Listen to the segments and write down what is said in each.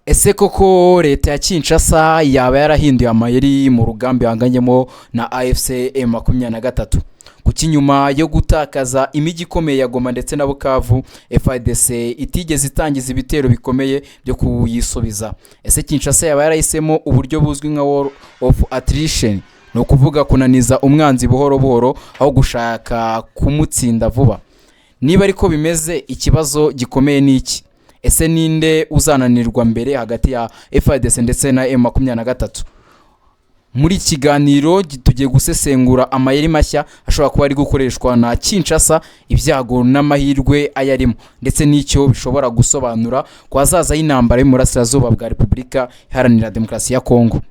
Ese koko leta ya Kinshasa yaba yarahinduye amayeri mu rugamba yanganyemo na AFC M23? Kuki nyuma yo gutakaza imijyi ikomeye ya Goma ndetse na Bukavu, FARDC itigeze itangiza ibitero bikomeye byo kuyisubiza? Ese Kinshasa yaba yarahisemo uburyo buzwi nka war of attrition, no kuvuga kunaniza umwanzi buhoro buhoro aho gushaka kumutsinda vuba? Niba ariko bimeze, ikibazo gikomeye ni iki? Ese ninde uzananirwa mbere hagati ya FARDC ndetse na M23? Muri kiganiro tugiye gusesengura amayeri mashya ashobora kuba ari gukoreshwa na Kinshasa, ibyago n'amahirwe ayarimo, ndetse n'icyo bishobora gusobanura kwazaza y'intambara y'umurasirazuba bwa Repubulika Iharanira Demokarasi ya Kongo.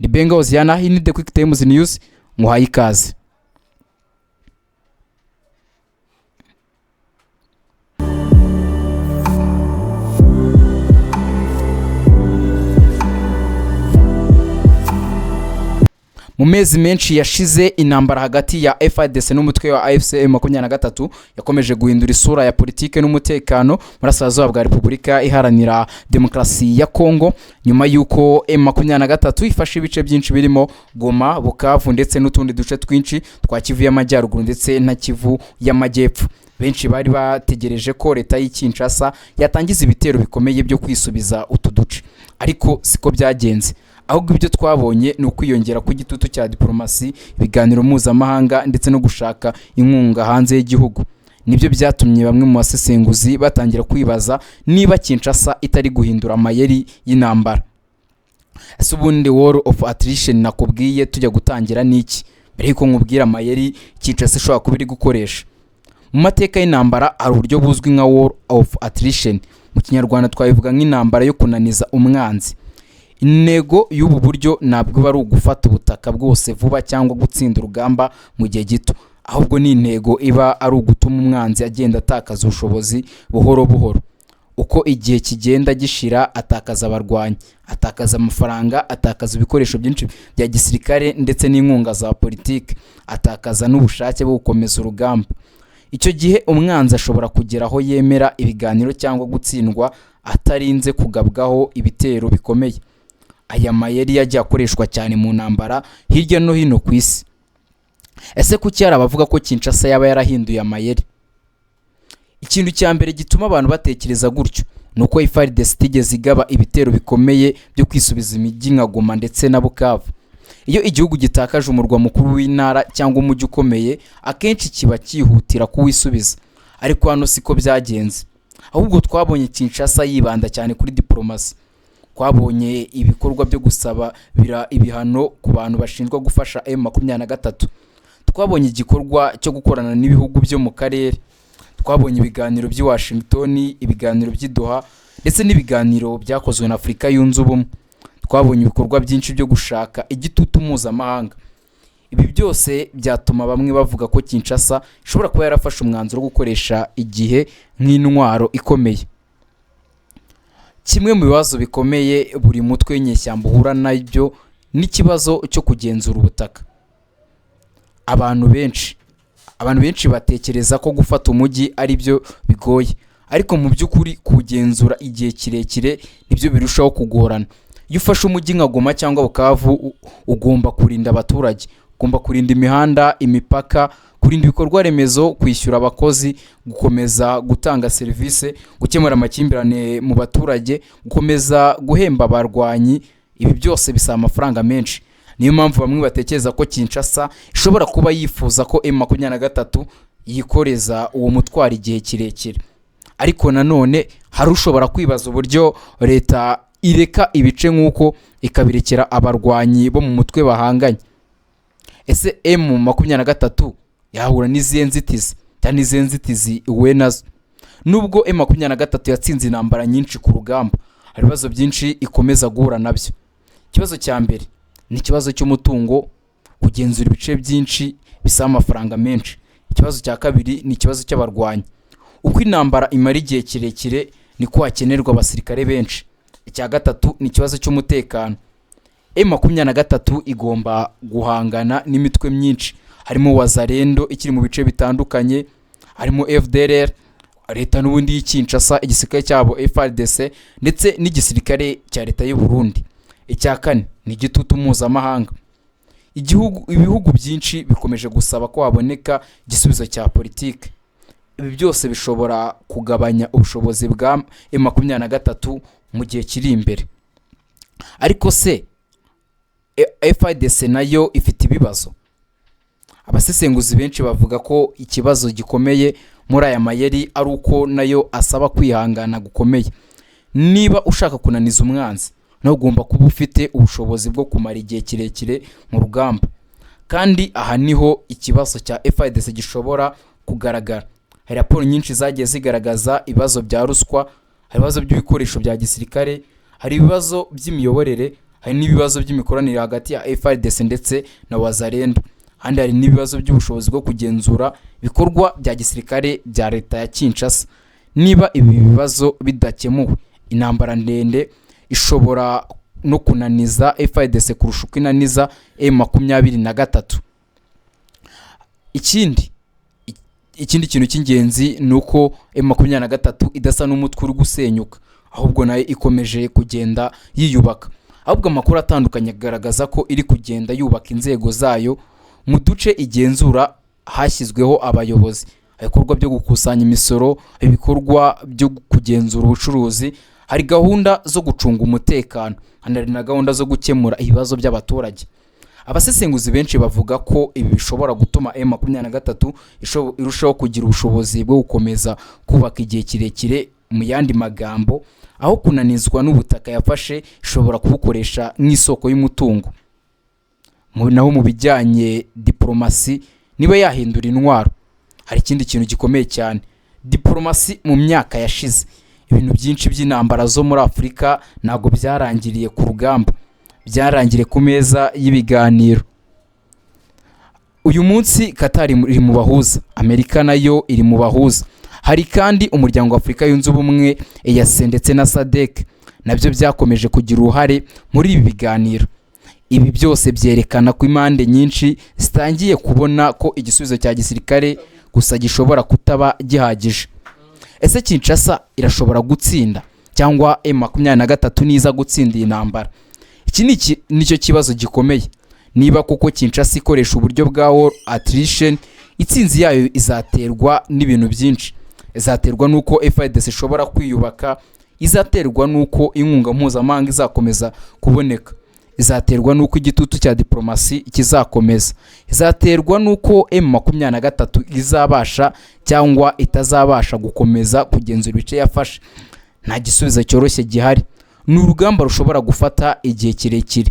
Ni Benga Oziana, iyi ni The Quick Times News, muhaye ikaze. Mu mezi menshi yashize, intambara hagati ya FARDC n'umutwe wa AFC M23 yakomeje guhindura isura ya politike n'umutekano murasirazuba bwa Repubulika Iharanira Demokarasi ya Kongo, nyuma yuko M23 ifashe ibice byinshi birimo Goma, Bukavu ndetse n'utundi duce twinshi twa Kivu y'Amajyaruguru ndetse na Kivu y'Amajyepfo. Benshi bari bategereje ko leta y'Kinshasa yatangiza ibitero bikomeye byo kwisubiza utu duce, ariko siko byagenze. Ahubwo ibyo twabonye ni ukwiyongera ku gitutu cya diplomasi, ibiganiro mpuzamahanga ndetse no gushaka inkunga hanze y'igihugu. Nibyo byatumye bamwe mu basesenguzi batangira kwibaza niba Kinshasa itari guhindura amayeri y'intambara. Ese ubundi war of attrition nakubwiye tujya gutangira niki? Mbere yuko nkubwira amayeri Kinshasa ishobora kuba iri gukoresha, mu mateka y'intambara hari uburyo buzwi nka war of attrition. Mu Kinyarwanda twabivuga nk'intambara yo kunaniza umwanzi. Intego y'ubu buryo ntabwo ari ugufata ubutaka bwose vuba cyangwa gutsinda urugamba mu gihe gito, ahubwo ni intego iba ari ugutuma umwanzi agenda atakaza ubushobozi buhoro buhoro. Uko igihe kigenda gishira, atakaza abarwanyi, atakaza amafaranga, atakaza ibikoresho byinshi bya gisirikare ndetse n'inkunga za politiki, atakaza n'ubushake bwo gukomeza urugamba. Icyo gihe umwanzi ashobora kugera aho yemera ibiganiro cyangwa gutsindwa atarinze kugabwaho ibitero bikomeye. Aya mayeri yagiye akoreshwa cyane mu ntambara hirya no hino ku isi. Ese kuki hari abavuga ko Kinshasa yaba yarahinduye amayeri? Ikintu cya mbere gituma abantu batekereza gutyo nuko FARDC itigeze igaba ibitero bikomeye byo kwisubiza imijyi nka Goma ndetse na Bukavu. Iyo igihugu gitakaje umurwa mukuru w'intara cyangwa umujyi ukomeye, akenshi kiba cyihutira kuwisubiza, ariko hano siko byagenze. Ahubwo twabonye Kinshasa yibanda cyane kuri diplomasi. Twabonye ibikorwa byo gusaba ibihano ku bantu bashinjwa gufasha M23. Twabonye igikorwa cyo gukorana n'ibihugu byo mu karere. Twabonye ibiganiro by'i Washington, ibiganiro by'i Doha ndetse n'ibiganiro byakozwe na Afurika yunze ubumwe. Twabonye ibikorwa byinshi byo gushaka igitutu mpuzamahanga. Ibi byose byatuma bamwe bavuga ko Kinshasa ishobora kuba yarafashe umwanzuro wo gukoresha igihe nk'intwaro ikomeye. Kimwe mu bibazo bikomeye buri mutwe w'inyeshyamba uhura nabyo n'ikibazo cyo kugenzura ubutaka. Abantu benshi batekereza ko gufata umujyi ari byo bigoye, ariko mu by'ukuri kugenzura igihe kirekire nibyo birushaho kugorana. Iyo ufashe umujyi nka Goma cyangwa Bukavu, ugomba kurinda abaturage, ugomba kurinda imihanda, imipaka, kurinda ibikorwa remezo, kwishyura abakozi, gukomeza gutanga serivisi, gukemura amakimbirane mu baturage, gukomeza guhemba abarwanyi. Ibi byose bisaba amafaranga menshi. Niyo mpamvu bamwe batekereza ko Kinshasa ishobora kuba yifuza ko M23 yikoreza uwo mutwaro igihe kirekire. Ariko nanone hari ushobora kwibaza uburyo leta ireka ibice nk'uko ikabirekera abarwanyi bo mu mutwe bahanganye. Ese M23 yahura n'izihe nzitizi cyane izihe nzitizi uwe nazo? Nubwo M23 yatsinze intambara nyinshi ku rugamba, hari ibibazo byinshi ikomeza guhura nabyo. Ikibazo cya mbere ni ikibazo cy'umutungo, kugenzura ibice byinshi bisaba amafaranga menshi. Ikibazo cya kabiri ni ikibazo cy'abarwanyi. Uko intambara imara igihe kirekire niko hakenerwa abasirikare benshi. Icya gatatu ni ikibazo cy'umutekano. M23 igomba guhangana n'imitwe myinshi, harimo Wazalendo ikiri mu bice bitandukanye, harimo FDLR, leta n'ubundi y'Kinshasa, igisirikare cyabo FARDC ndetse n'igisirikare cya leta y'u Burundi. Icya kane ni igitutu mpuzamahanga. Ibihugu byinshi bikomeje gusaba ko haboneka igisubizo cya politike. Ibi byose bishobora kugabanya ubushobozi bwa M23 mu gihe kiri imbere. Ariko se FARDC nayo ifite ibibazo? Abasesenguzi benshi bavuga ko ikibazo gikomeye muri aya mayeri ari uko nayo asaba kwihangana gukomeye. Niba ushaka kunaniza umwanzi, nawe ugomba kuba ufite ubushobozi bwo kumara igihe kirekire mu rugamba. Kandi aha niho ikibazo cya FARDC gishobora kugaragara. Hari raporo nyinshi zagiye zigaragaza ibibazo bya ruswa, hari ibibazo by'ibikoresho bya gisirikare, hari ibibazo by'imiyoborere, hari n'ibibazo by'imikoranire hagati ya FARDC ndetse na Wazalendo. Handi hari n'ibibazo by'ubushobozi bwo kugenzura ibikorwa bya gisirikare bya leta ya Kinshasa. Niba ibi bibazo bidakemuwe, intambara ndende ishobora no kunaniza FARDC kurusha uko inaniza M23. Ikindi kintu cy'ingenzi ni uko M23 idasa n'umutwe uri gusenyuka, ahubwo nayo ikomeje kugenda yiyubaka. Ahubwo amakuru atandukanye agaragaza ko iri kugenda yubaka inzego zayo mu duce igenzura. Hashyizweho abayobozi, ibikorwa byo gukusanya imisoro, ibikorwa byo kugenzura ubucuruzi, hari gahunda zo gucunga umutekano, hari na gahunda zo gukemura ibibazo by'abaturage. Abasesenguzi benshi bavuga ko ibi bishobora gutuma M23 irushaho kugira ubushobozi bwo gukomeza kubaka igihe kirekire. Mu yandi magambo, aho kunanizwa n'ubutaka yafashe, ishobora kubukoresha nk'isoko y'umutungo. Naho mu bijyanye diplomasi, niba yahindura intwaro, hari ikindi kintu gikomeye cyane. Diplomasi mu myaka yashize, ibintu byinshi by'intambara zo muri Afurika ntago byarangiriye ku rugamba, byarangiriye ku meza y'ibiganiro. Uyu munsi Qatar iri mu bahuza, Amerika nayo iri mu bahuza. Hari kandi umuryango wa Afurika yunze ubumwe EAC ndetse na SADC, nabyo byakomeje kugira uruhare muri ibi biganiro. Ibi byose byerekana ko impande nyinshi zitangiye kubona ko igisubizo cya gisirikare gusa gishobora kutaba gihagije. Ese Kinshasa irashobora gutsinda cyangwa M23 niza gutsinda iyi ntambara? Iki nicyo kibazo gikomeye. Niba kuko Kinshasa ikoresha uburyo bwa war attrition, itsinzi yayo izaterwa n'ibintu byinshi. Izaterwa nuko FARDC ishobora kwiyubaka, izaterwa nuko inkunga mpuzamahanga izakomeza kuboneka, izaterwa nuko igitutu cya diplomasi kizakomeza, izaterwa nuko M23 izabasha cyangwa itazabasha gukomeza kugenzura ibice yafashe. Nta gisubizo cyoroshye gihari. Ni urugamba rushobora gufata igihe kirekire,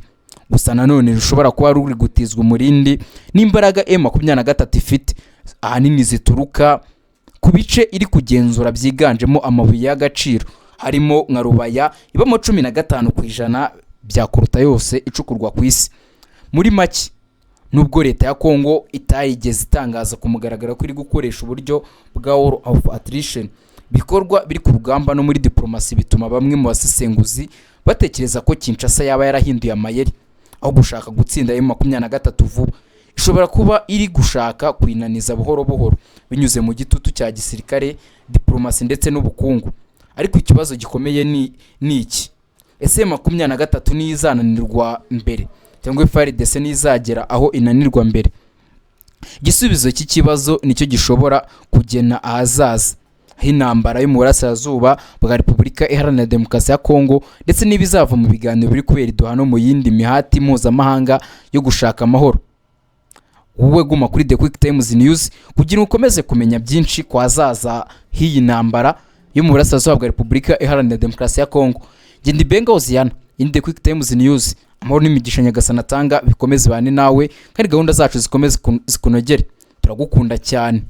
gusa nanone rushobora kuba ruri gutizwa umurindi n'imbaraga M23 ifite, ahanini zituruka ku bice iri kugenzura byiganjemo amabuye y'agaciro, harimo nka Rubaya ibamo 15% bya kuruta yose icukurwa ku isi. Muri make, nubwo leta ya Kongo itayigeze itangaza ku mugaragaro ko iri gukoresha uburyo bwa war of attrition, bikorwa biri ku rugamba no muri diplomasi bituma bamwe mu basesenguzi batekereza ko Kinshasa yaba yarahinduye amayeri, aho gushaka gutsinda M23 vuba, ishobora kuba iri gushaka kwinaniza buhoro buhoro binyuze mu gitutu cya gisirikare, diplomasi ndetse n'ubukungu. Ariko ikibazo gikomeye ni iki? Ese M23 nizananirwa mbere cyangwa FARDC nizagera aho inanirwa mbere? Igisubizo cy'ikibazo nicyo gishobora kugena ahazaza h'intambara yo mu burasirazuba bwa Repubulika Iharanira Demokarasi ya Kongo, ndetse n'ibizava mu biganiro biri kubera iduhano mu yindi mihati mpuzamahanga yo gushaka amahoro. Wowe guma kuri The Quick Times News kugira ngo ukomeze kumenya byinshi kwa hazaza h'iyi ntambara yo mu burasirazuba bwa Repubulika Iharanira Demokarasi ya Kongo. Ndi Benga Oziana, in The Quick Times News. Amahoro n'imigisha Nyagasani atanga bikomeze bane nawe, kandi gahunda zacu zikomeze zikunogere. Turagukunda cyane.